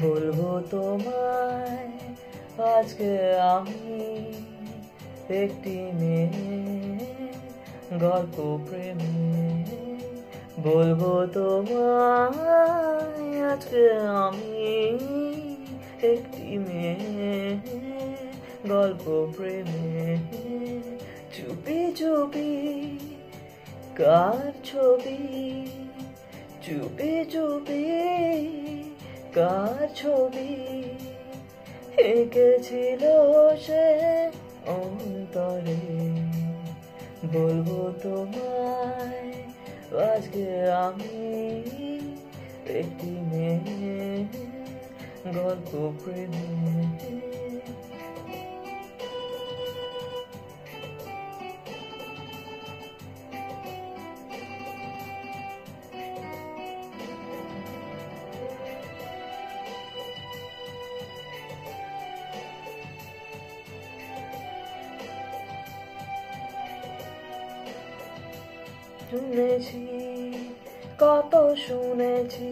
বলবো তোমায় আজকে আমি একটি মেয়ে গল্প প্রেমে। বলবো তোমায় আজকে আমি একটি মেয়ে গল্প প্রেমে। চুপি চুপি কার ছবি, চুপি চুপি কার ছবি এঁকেছিল সে অন্তরে। বলবো তোমায় আজকে আমি একটি মেয়ে গল্প প্রেমে। শুনেছি কত শুনেছি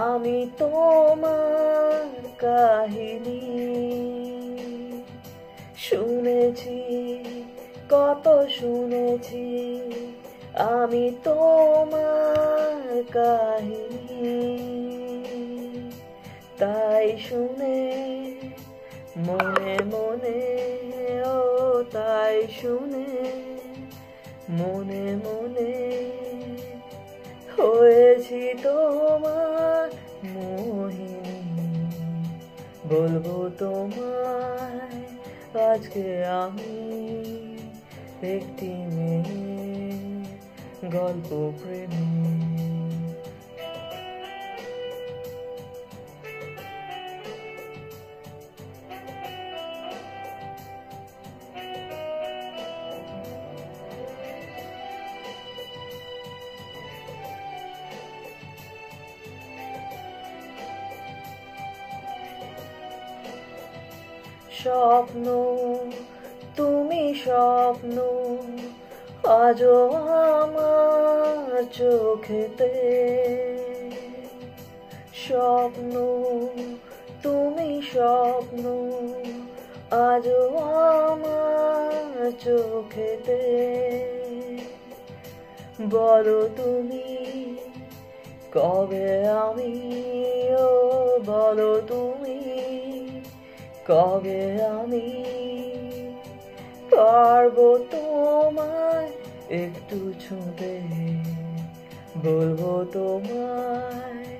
আমি তোমার কাহিনী, শুনেছি কত শুনেছি আমি তোমার কাহিনী। তাই শুনে মনে মনে, ও তাই শুনে মনে মনে হয়েছি তোমার মোহিনী। বলবো তোমায় আজকে আমি একটি মেয়ে গল্প প্রেমী। স্বপ্ন তুমি স্বপ্ন আজও আমার চোখেতে। স্বপ্ন তুমি স্বপ্ন আজও আমার চোখেতে। বলো তুমি কবে আমি, ও বলো তুমি কবে আমি পারবো তোমায় একটু ছুঁতে। বলবো তোমায়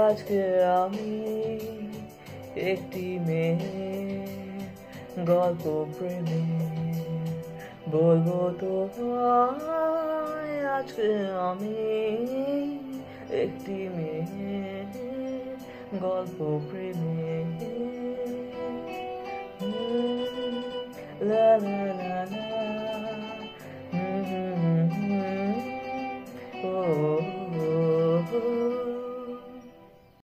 আজকে আমি একটি মেয়ে গল্প প্রেমে। বলবো তোমায় আজকে আমি একটি মেয়ে গল্প প্রেমে। La la la